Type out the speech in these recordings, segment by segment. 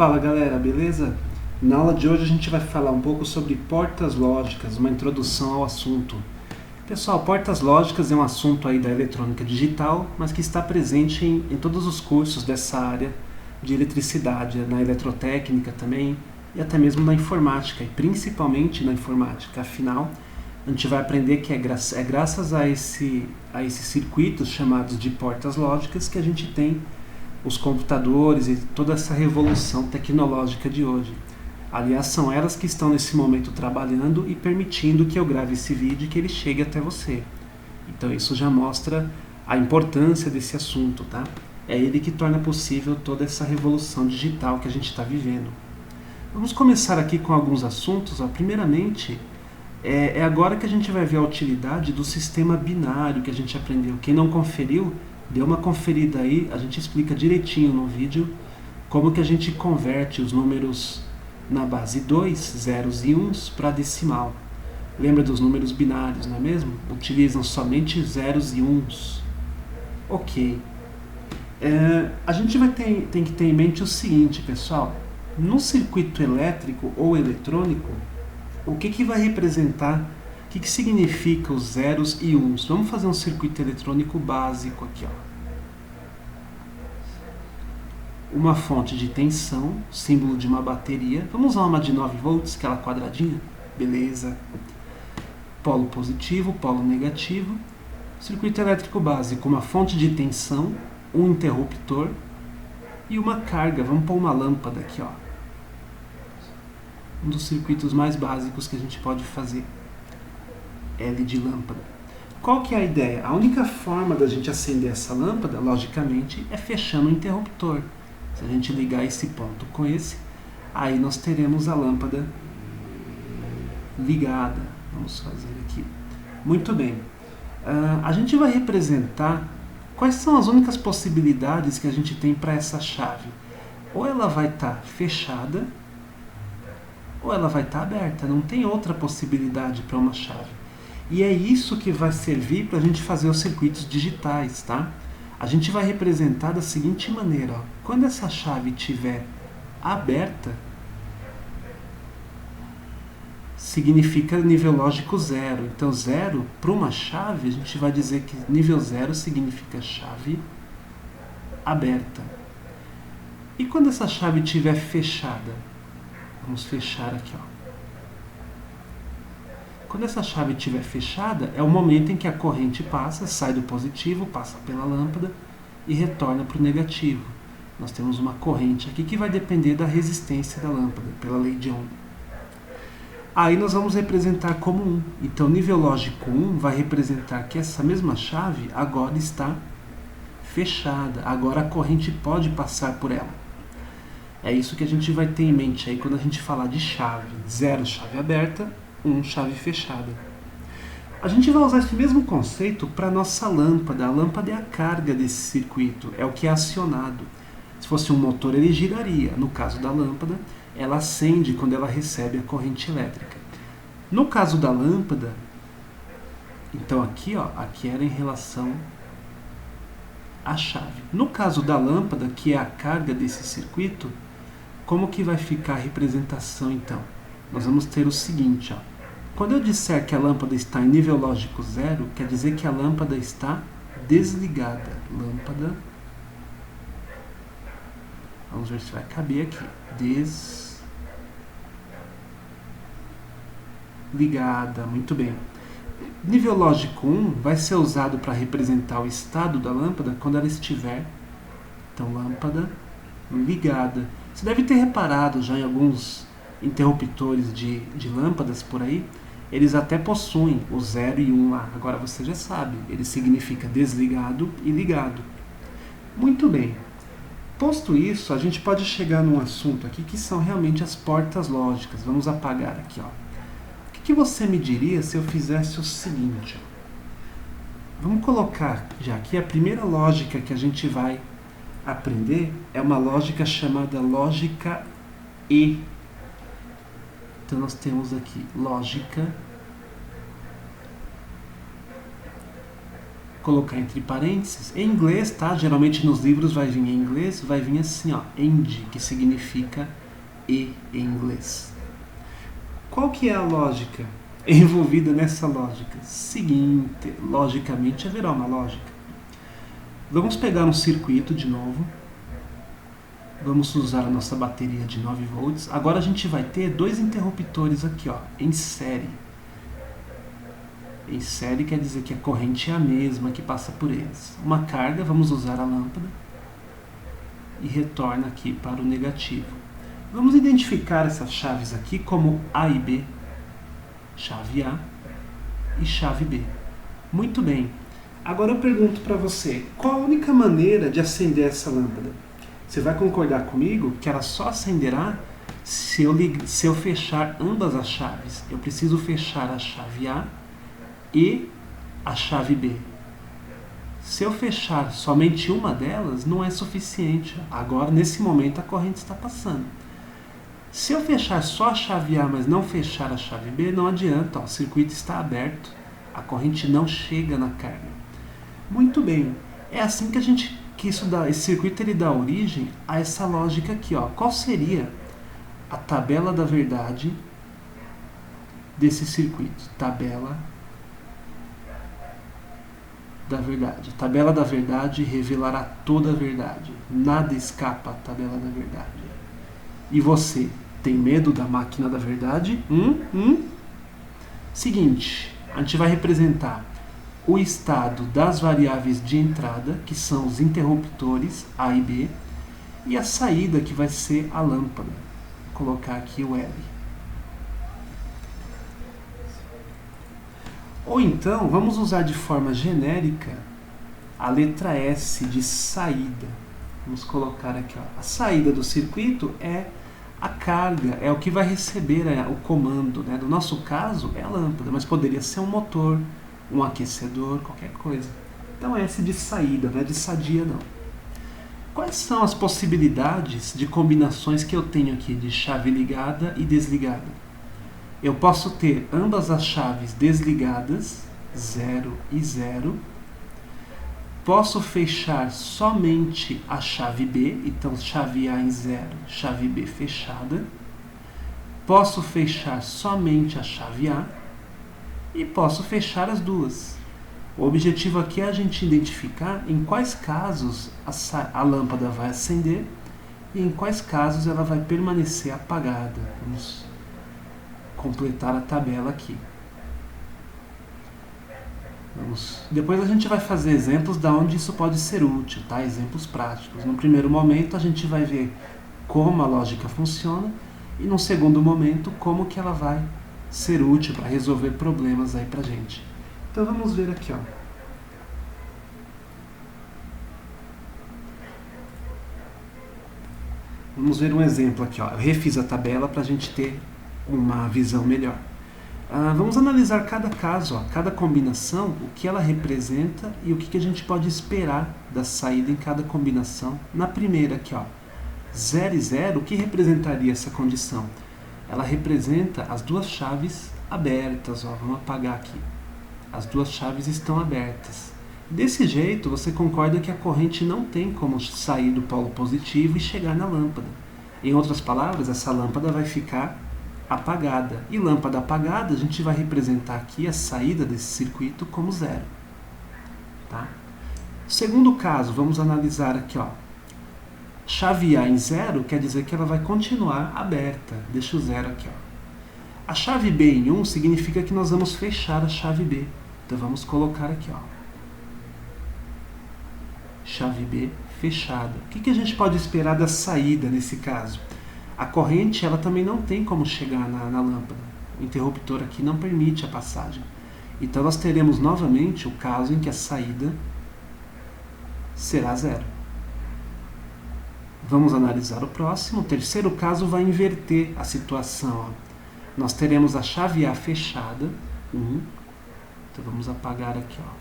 Fala galera, beleza? Na aula de hoje a gente vai falar um pouco sobre portas lógicas, uma introdução ao assunto. Pessoal, portas lógicas é um assunto aí da eletrônica digital, mas que está presente em todos os cursos dessa área de eletricidade, na eletrotécnica também, e até mesmo na informática, e principalmente na informática. Afinal, a gente vai aprender que é graças a esses circuitos chamados de portas lógicas que a gente tem os computadores e toda essa revolução tecnológica de hoje. Aliás, são elas que estão nesse momento trabalhando e permitindo que eu grave esse vídeo e que ele chegue até você. Então isso já mostra a importância desse assunto, tá? É ele que torna possível toda essa revolução digital que a gente está vivendo. Vamos começar aqui com alguns assuntos. Primeiramente, é agora que a gente vai ver a utilidade do sistema binário que a gente aprendeu. Quem não conferiu, dê uma conferida aí, a gente explica direitinho no vídeo como que a gente converte os números na base 2, zeros e uns, para decimal. Lembra dos números binários, não é mesmo? Utilizam somente zeros e uns. Ok. A gente tem que ter em mente o seguinte, pessoal. No circuito elétrico ou eletrônico, o que vai representar, o que significa os zeros e uns? Vamos fazer um circuito eletrônico básico aqui, ó. Uma fonte de tensão, símbolo de uma bateria. Vamos usar uma de 9 volts, aquela quadradinha? Beleza. Polo positivo, polo negativo. Circuito elétrico básico, uma fonte de tensão, um interruptor e uma carga. Vamos pôr uma lâmpada aqui, ó. Um dos circuitos mais básicos que a gente pode fazer. L de lâmpada. Qual que é a ideia? A única forma da gente acender essa lâmpada, logicamente, é fechando o interruptor. Se a gente ligar esse ponto com esse, aí nós teremos a lâmpada ligada. Vamos fazer aqui. Muito bem. A gente vai representar quais são as únicas possibilidades que a gente tem para essa chave. Ou ela vai estar fechada, ou ela vai estar aberta. Não tem outra possibilidade para uma chave. E é isso que vai servir para a gente fazer os circuitos digitais, tá? A gente vai representar da seguinte maneira, ó. Quando essa chave estiver aberta, significa nível lógico 0. Então 0, para uma chave, a gente vai dizer que nível 0 significa chave aberta. E quando essa chave estiver fechada? Vamos fechar aqui, ó. Quando essa chave estiver fechada, é o momento em que a corrente passa, sai do positivo, passa pela lâmpada e retorna para o negativo. Nós temos uma corrente aqui que vai depender da resistência da lâmpada, pela lei de Ohm. Aí nós vamos representar como 1. Então, nível lógico 1 vai representar que essa mesma chave agora está fechada. Agora a corrente pode passar por ela. É isso que a gente vai ter em mente aí quando a gente falar de chave. 0, chave aberta. 1, chave fechada. A gente vai usar esse mesmo conceito para a nossa lâmpada. A lâmpada é a carga desse circuito, é o que é acionado. Se fosse um motor, ele giraria. No caso da lâmpada, ela acende quando ela recebe a corrente elétrica. No caso da lâmpada, então aqui, ó, aqui era em relação à chave. No caso da lâmpada, que é a carga desse circuito, como que vai ficar a representação então? Nós vamos ter o seguinte, ó. Quando eu disser que a lâmpada está em nível lógico 0, quer dizer que a lâmpada está desligada. Lâmpada. Vamos ver se vai caber aqui. Desligada. Muito bem. Nível lógico 1 vai ser usado para representar o estado da lâmpada quando ela estiver. Então, lâmpada ligada. Você deve ter reparado já em alguns interruptores de lâmpadas por aí, eles até possuem o 0 e 1 lá. Agora você já sabe, ele significa desligado e ligado. Muito bem. Posto isso, a gente pode chegar num assunto aqui que são realmente as portas lógicas. Vamos apagar aqui, ó. O que você me diria se eu fizesse o seguinte? Ó. Vamos colocar já aqui a primeira lógica que a gente vai aprender é uma lógica chamada lógica E. Então nós temos aqui lógica colocar entre parênteses. Em inglês, tá? Geralmente nos livros vai vir em inglês, vai vir assim, ó, end, que significa e em inglês. Qual que é a lógica envolvida nessa lógica? Seguinte, logicamente haverá uma lógica. Vamos pegar um circuito de novo. Vamos usar a nossa bateria de 9 volts. Agora a gente vai ter dois interruptores aqui, ó, em série. Em série quer dizer que a corrente é a mesma que passa por eles. Uma carga, vamos usar a lâmpada e retorna aqui para o negativo. Vamos identificar essas chaves aqui como A e B. Chave A e chave B. Muito bem. Agora eu pergunto para você, qual a única maneira de acender essa lâmpada? Você vai concordar comigo que ela só acenderá se eu fechar ambas as chaves. Eu preciso fechar a chave A e a chave B. Se eu fechar somente uma delas, não é suficiente. Agora, nesse momento, a corrente está passando. Se eu fechar só a chave A, mas não fechar a chave B, não adianta. Ó, o circuito está aberto. A corrente não chega na carga. Muito bem. É assim que esse circuito ele dá origem a essa lógica aqui. Ó. Qual seria a tabela da verdade desse circuito? Tabela da verdade. A tabela da verdade revelará toda a verdade. Nada escapa à tabela da verdade. E você, tem medo da máquina da verdade? Seguinte, a gente vai representar o estado das variáveis de entrada, que são os interruptores A e B, e a saída, que vai ser a lâmpada. Vou colocar aqui o L. Ou então, vamos usar de forma genérica a letra S de saída. Vamos colocar aqui, ó. A saída do circuito é a carga, é o que vai receber o comando, né? No nosso caso, é a lâmpada, mas poderia ser um motor, um aquecedor, qualquer coisa. Então, S de saída, não é de sadia, não. Quais são as possibilidades de combinações que eu tenho aqui de chave ligada e desligada? Eu posso ter ambas as chaves desligadas, 0 e 0. Posso fechar somente a chave B, então chave A em 0, chave B fechada. Posso fechar somente a chave A e posso fechar as duas. O objetivo aqui é a gente identificar em quais casos a lâmpada vai acender e em quais casos ela vai permanecer apagada. Vamos completar a tabela aqui. Depois a gente vai fazer exemplos de onde isso pode ser útil, tá? Exemplos práticos. No primeiro momento a gente vai ver como a lógica funciona e no segundo momento como que ela vai ser útil para resolver problemas aí pra gente. Então vamos ver aqui, ó. Vamos ver um exemplo aqui, ó. Eu refiz a tabela para a gente ter uma visão melhor. Vamos analisar cada caso, ó, cada combinação, o que ela representa e o que a gente pode esperar da saída em cada combinação. Na primeira aqui, ó, 0 e 0, o que representaria essa condição? Ela representa as duas chaves abertas, ó, vamos apagar aqui. As duas chaves estão abertas. Desse jeito, você concorda que a corrente não tem como sair do polo positivo e chegar na lâmpada. Em outras palavras, essa lâmpada vai ficar apagada. E lâmpada apagada, a gente vai representar aqui a saída desse circuito como 0. Tá? Segundo caso, vamos analisar aqui, ó. Chave A em 0 quer dizer que ela vai continuar aberta. Deixa o 0 aqui, ó. A chave B em 1 significa que nós vamos fechar a chave B. Então vamos colocar aqui, ó. Chave B fechada. O que a gente pode esperar da saída nesse caso? A corrente ela também não tem como chegar na lâmpada. O interruptor aqui não permite a passagem. Então nós teremos novamente o caso em que a saída será 0. Vamos analisar o próximo. O terceiro caso vai inverter a situação. Ó. Nós teremos a chave A fechada, 1. Então vamos apagar aqui, ó.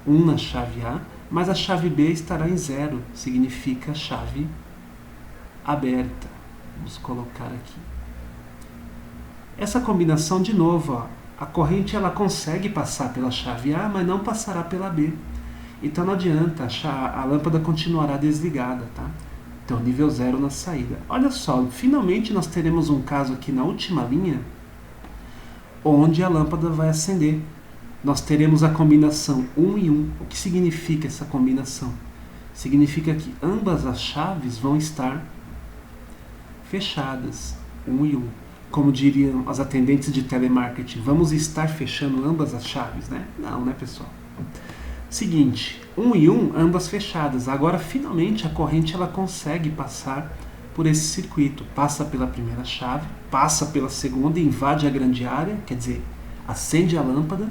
1 na chave A, mas a chave B estará em 0, significa chave aberta. Vamos colocar aqui. Essa combinação, de novo, ó, A corrente ela consegue passar pela chave A, mas não passará pela B. Então não adianta, a lâmpada continuará desligada, tá? Então nível 0 na saída. Olha só, finalmente nós teremos um caso aqui na última linha, onde a lâmpada vai acender. Nós teremos a combinação 1 e 1. O que significa essa combinação? Significa que ambas as chaves vão estar fechadas, 1 e 1. Como diriam as atendentes de telemarketing, vamos estar fechando ambas as chaves, né? Não, né, pessoal? Seguinte, 1 e 1, ambas fechadas. Agora, finalmente, a corrente ela consegue passar por esse circuito. Passa pela primeira chave, passa pela segunda, invade a grande área, quer dizer, acende a lâmpada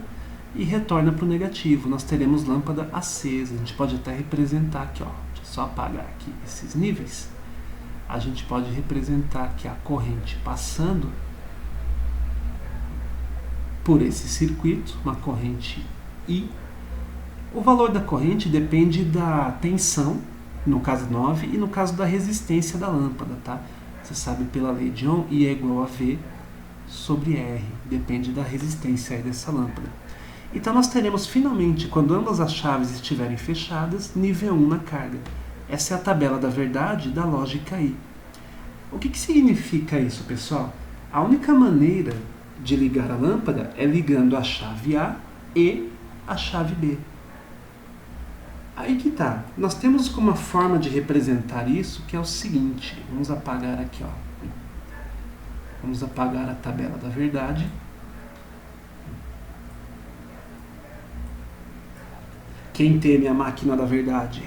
e retorna para o negativo. Nós teremos lâmpada acesa. A gente pode até representar aqui, ó. Deixa eu só apagar aqui esses níveis. A gente pode representar aqui a corrente passando por esse circuito, uma corrente I. O valor da corrente depende da tensão, no caso 9, e no caso da resistência da lâmpada, tá? Você sabe pela lei de Ohm, I é igual a V sobre R, depende da resistência aí dessa lâmpada. Então nós teremos finalmente, quando ambas as chaves estiverem fechadas, nível 1 na carga. Essa é a tabela da verdade da lógica I. O que significa isso, pessoal? A única maneira de ligar a lâmpada é ligando a chave A e a chave B. Aí que tá. Nós temos uma forma de representar isso que é o seguinte. Vamos apagar aqui, ó. Vamos apagar a tabela da verdade. Quem teme a máquina da verdade?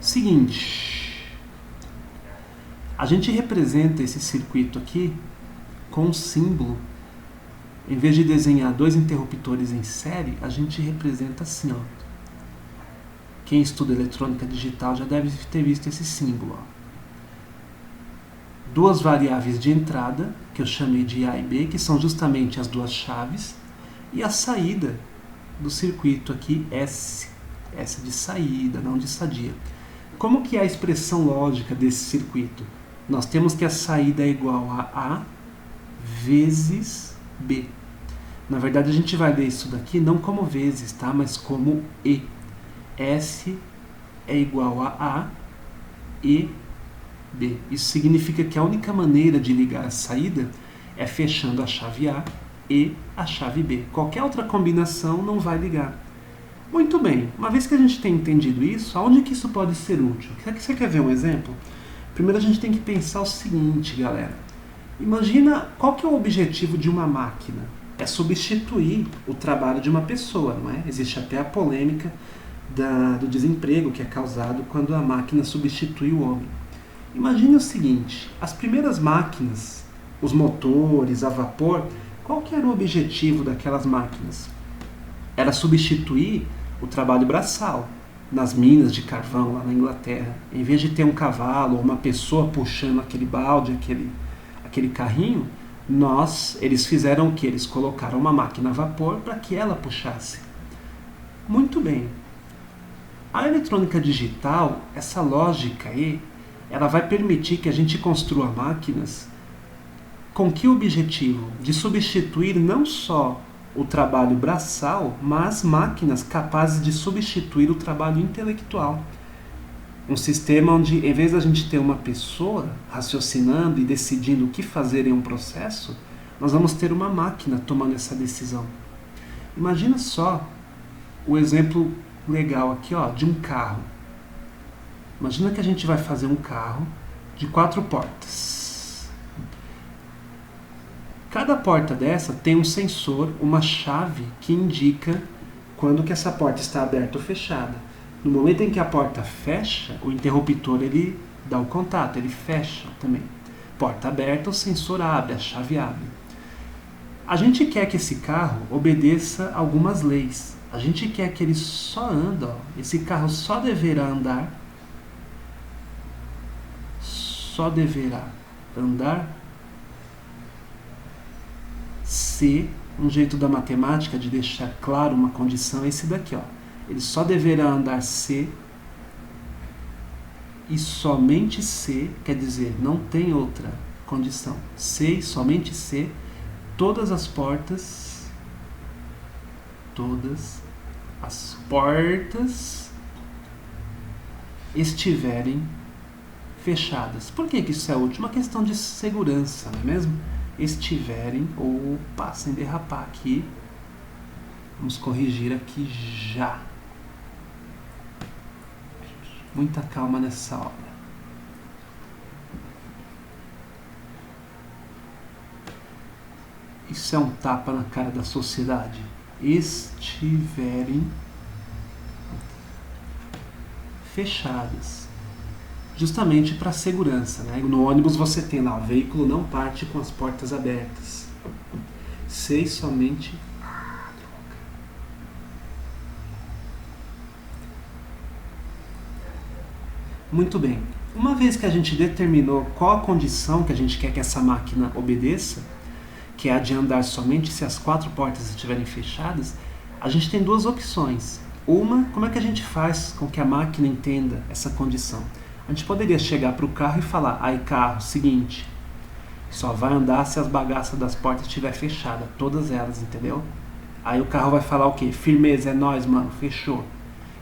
Seguinte. A gente representa esse circuito aqui com um símbolo. Em vez de desenhar dois interruptores em série, a gente representa assim, ó. Quem estuda eletrônica digital já deve ter visto esse símbolo, ó. Duas variáveis de entrada, que eu chamei de A e B, que são justamente as duas chaves, e a saída do circuito aqui, S de saída, não de sadia. Como que é a expressão lógica desse circuito? Nós temos que a saída é igual a A vezes B. Na verdade, a gente vai ler isso daqui não como vezes, tá? Mas como E. S é igual a A e B. Isso significa que a única maneira de ligar a saída é fechando a chave A e a chave B. Qualquer outra combinação não vai ligar. Muito bem, uma vez que a gente tem entendido isso, aonde que isso pode ser útil? Você quer ver um exemplo? Primeiro a gente tem que pensar o seguinte, galera. Imagina qual que é o objetivo de uma máquina. É substituir o trabalho de uma pessoa, não é? Existe até a polêmica do desemprego que é causado quando a máquina substitui o homem. Imagine o seguinte, as primeiras máquinas, os motores, a vapor, qual que era o objetivo daquelas máquinas? Era substituir o trabalho braçal nas minas de carvão lá na Inglaterra. Em vez de ter um cavalo ou uma pessoa puxando aquele balde, aquele carrinho, eles fizeram o que? Eles colocaram uma máquina a vapor para que ela puxasse. Muito bem. A eletrônica digital, essa lógica aí, ela vai permitir que a gente construa máquinas com que objetivo? De substituir não só o trabalho braçal, mas máquinas capazes de substituir o trabalho intelectual. Um sistema onde, em vez da gente ter uma pessoa raciocinando e decidindo o que fazer em um processo, nós vamos ter uma máquina tomando essa decisão. Imagina só o exemplo legal aqui, ó, de um carro. Imagina que a gente vai fazer um carro de 4 portas. Cada porta dessa tem um sensor, uma chave que indica quando que essa porta está aberta ou fechada. No momento em que a porta fecha, o interruptor ele dá o contato, ele fecha também. Porta aberta, o sensor abre, a chave abre. A gente quer que esse carro obedeça algumas leis. A gente quer que ele só anda, ó. Esse carro só deverá andar se, um jeito da matemática de deixar claro uma condição é esse daqui, ó. Ele só deverá andar se e somente se, quer dizer, não tem outra condição. Se e somente se todas as portas estiverem fechadas. Por que isso é útil? Uma questão de segurança, não é mesmo? Estiverem, opa, sem derrapar aqui. Vamos corrigir aqui já. Muita calma nessa hora. Isso é um tapa na cara da sociedade. Estiverem fechadas. Justamente para segurança, né? No ônibus você tem lá, o veículo não parte com as portas abertas. Se e somente... Muito bem. Uma vez que a gente determinou qual a condição que a gente quer que essa máquina obedeça, que é a de andar somente se as 4 portas estiverem fechadas, a gente tem 2 opções. Uma, como é que a gente faz com que a máquina entenda essa condição? A gente poderia chegar para o carro e falar: aí carro, seguinte, só vai andar se as bagaças das portas estiver fechadas, todas elas, entendeu? Aí o carro vai falar o quê? Firmeza, é nóis, mano, fechou.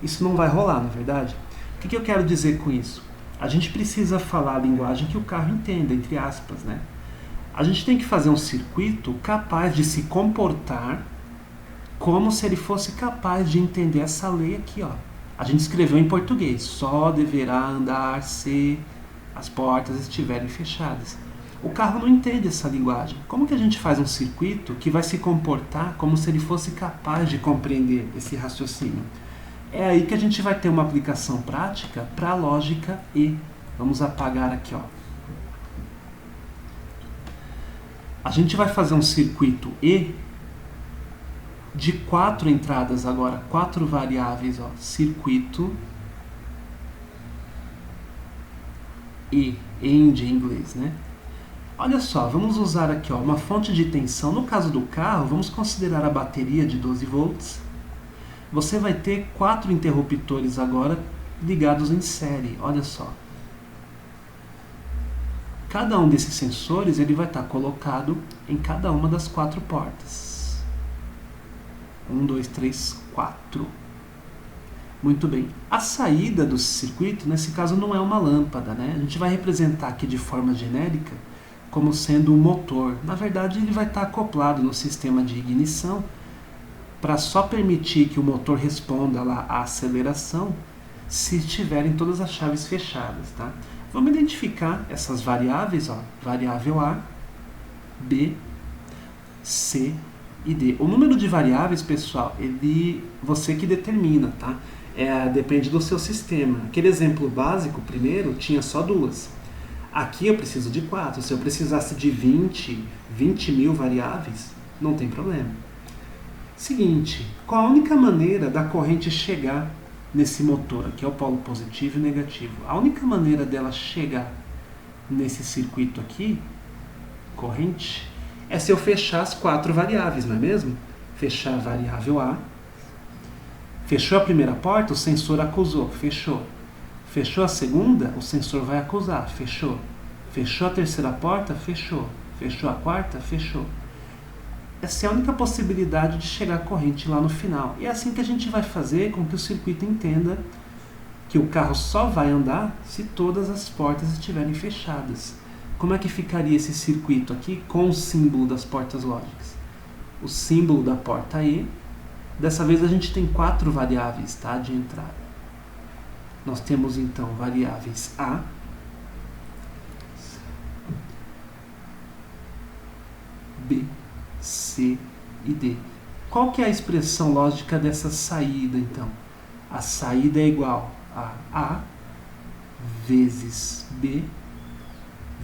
Isso não vai rolar, na verdade? O que eu quero dizer com isso? A gente precisa falar a linguagem que o carro entenda, entre aspas, né? A gente tem que fazer um circuito capaz de se comportar como se ele fosse capaz de entender essa lei aqui, ó. A gente escreveu em português: só deverá andar se as portas estiverem fechadas. O carro não entende essa linguagem. Como que a gente faz um circuito que vai se comportar como se ele fosse capaz de compreender esse raciocínio? É aí que a gente vai ter uma aplicação prática para a lógica E. Vamos apagar aqui, ó. A gente vai fazer um circuito E de 4 entradas agora, 4 variáveis, ó. Circuito E, end em inglês, né? Olha só, vamos usar aqui, ó, uma fonte de tensão. No caso do carro, vamos considerar a bateria de 12 volts. Você vai ter 4 interruptores agora ligados em série, olha só. Cada um desses sensores ele vai estar colocado em cada uma das 4 portas. 1, 2, 3, 4. Muito bem. A saída do circuito, nesse caso, não é uma lâmpada, né? A gente vai representar aqui de forma genérica como sendo um motor. Na verdade, ele vai estar acoplado no sistema de ignição para só permitir que o motor responda lá à aceleração se estiverem todas as chaves fechadas, tá? Vamos identificar essas variáveis, ó, variável A, B, C e D. O número de variáveis, pessoal, você que determina, tá? Depende do seu sistema. Aquele exemplo básico, primeiro, tinha só 2. Aqui eu preciso de 4. Se eu precisasse de 20 mil variáveis, não tem problema. Seguinte, qual a única maneira da corrente chegar nesse motor? Aqui é o polo positivo e negativo. A única maneira dela chegar nesse circuito aqui, corrente, é se eu fechar as 4 variáveis, não é mesmo? Fechar a variável A. Fechou a primeira porta, o sensor acusou, fechou. Fechou a segunda, o sensor vai acusar, fechou. Fechou a terceira porta, fechou. Fechou a quarta, fechou. Essa é a única possibilidade de chegar a corrente lá no final. E é assim que a gente vai fazer com que o circuito entenda que o carro só vai andar se todas as portas estiverem fechadas. Como é que ficaria esse circuito aqui com o símbolo das portas lógicas? O símbolo da porta E. Dessa vez a gente tem 4 variáveis, tá, de entrada. Nós temos então variáveis A, B, C e D. Qual que é a expressão lógica dessa saída, então? A saída é igual a A vezes B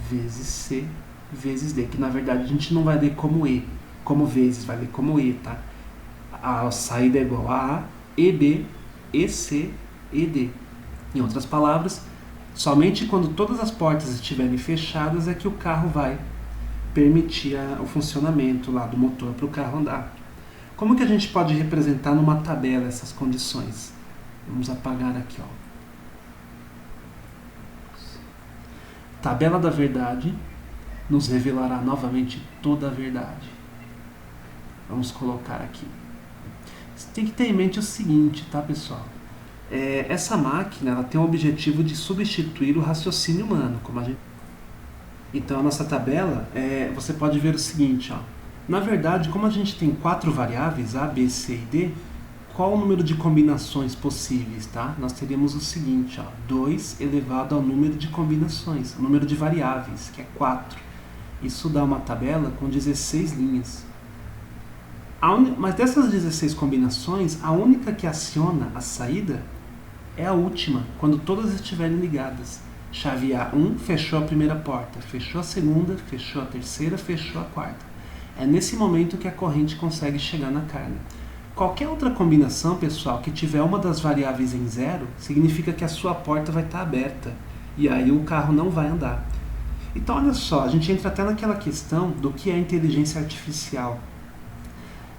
vezes C vezes D, que na verdade a gente não vai ler como E, como vezes, vai ler como E, tá? A saída é igual a A, EB, EC, ED. Em outras palavras, somente quando todas as portas estiverem fechadas é que o carro vai permitir o funcionamento lá do motor para o carro andar. Como que a gente pode representar numa tabela essas condições? Vamos apagar aqui, ó. Tabela da verdade nos revelará novamente toda a verdade. Vamos colocar aqui. Você tem que ter em mente o seguinte, tá, pessoal? Essa máquina ela tem o objetivo de substituir o raciocínio humano, como a gente... Então, a nossa tabela, você pode ver o seguinte, ó. Na verdade, como a gente tem 4 variáveis, A, B, C e D, qual o número de combinações possíveis, tá? Nós teríamos o seguinte, ó, 2 elevado ao número de combinações, o número de variáveis, que é 4. Isso dá uma tabela com 16 linhas. Mas dessas 16 combinações, a única que aciona a saída é a última, quando todas estiverem ligadas. Chave A1 fechou a primeira porta, fechou a segunda, fechou a terceira, fechou a quarta. É nesse momento que a corrente consegue chegar na carga. Qualquer outra combinação, pessoal, que tiver uma das variáveis em 0, significa que a sua porta vai estar aberta. E aí o carro não vai andar. Então, olha só, a gente entra até naquela questão do que é inteligência artificial.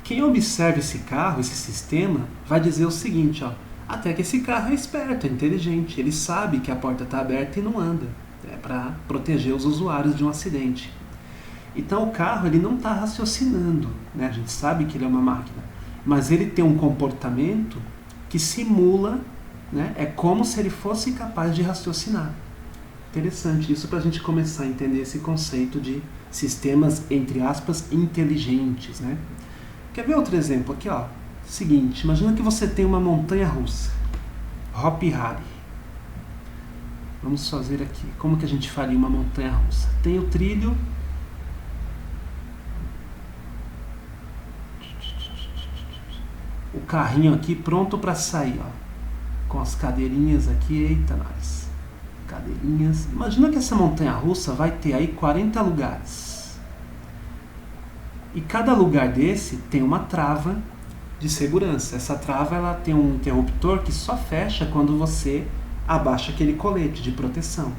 Quem observa esse carro, esse sistema, vai dizer o seguinte, ó, até que esse carro é esperto, é inteligente, ele sabe que a porta está aberta e não anda. É para proteger os usuários de um acidente. Então o carro ele não está raciocinando, né? A gente sabe que ele é uma máquina, mas ele tem um comportamento que simula, né? É como se ele fosse capaz de raciocinar. Interessante isso para a gente começar a entender esse conceito de sistemas, entre aspas, inteligentes, né? Quer ver outro exemplo aqui, ó? Seguinte, imagina que você tem uma montanha-russa, Hopi Hari. Vamos fazer aqui, como que a gente faria uma montanha-russa? Tem o trilho, o carrinho aqui pronto para sair, ó, com as cadeirinhas aqui, eita nós, cadeirinhas. Imagina que essa montanha-russa vai ter aí 40 lugares. E cada lugar desse tem uma trava de segurança. Essa trava ela tem um interruptor que só fecha quando você abaixa aquele colete de proteção.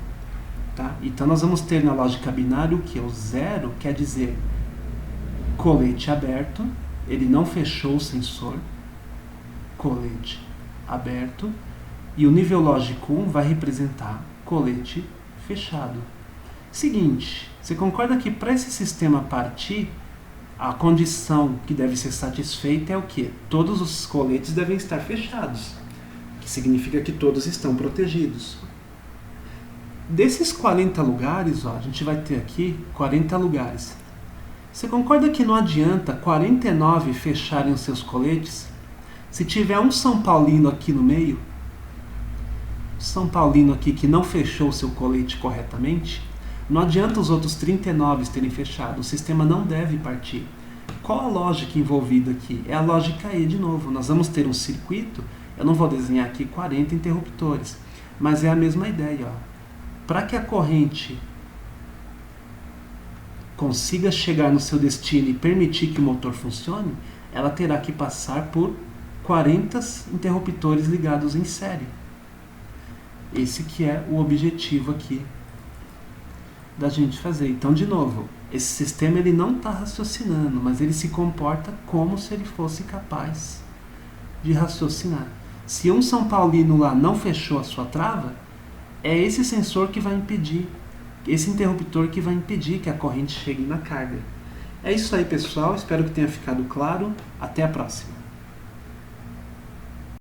Tá? Então nós vamos ter na lógica binária o que? O 0 quer dizer colete aberto, ele não fechou o sensor, colete aberto, e o nível lógico 1 vai representar colete fechado. Seguinte, você concorda que para esse sistema partir, a condição que deve ser satisfeita é o quê? Todos os coletes devem estar fechados, que significa que todos estão protegidos. Desses 40 lugares, ó, a gente vai ter aqui 40 lugares. Você concorda que não adianta 49 fecharem os seus coletes? Se tiver um São Paulino aqui no meio, São Paulino aqui que não fechou o seu colete corretamente, não adianta os outros 39 terem fechado, o sistema não deve partir. Qual a lógica envolvida aqui? É a lógica E de novo. Nós vamos ter um circuito, eu não vou desenhar aqui 40 interruptores, mas é a mesma ideia. Para que a corrente consiga chegar no seu destino e permitir que o motor funcione, ela terá que passar por 40 interruptores ligados em série. Esse que é o objetivo aqui da gente fazer. Então, de novo, esse sistema ele não está raciocinando, mas ele se comporta como se ele fosse capaz de raciocinar. Se um São Paulino lá não fechou a sua trava, é esse sensor que vai impedir, esse interruptor que vai impedir que a corrente chegue na carga. É isso aí, pessoal. Espero que tenha ficado claro. Até a próxima.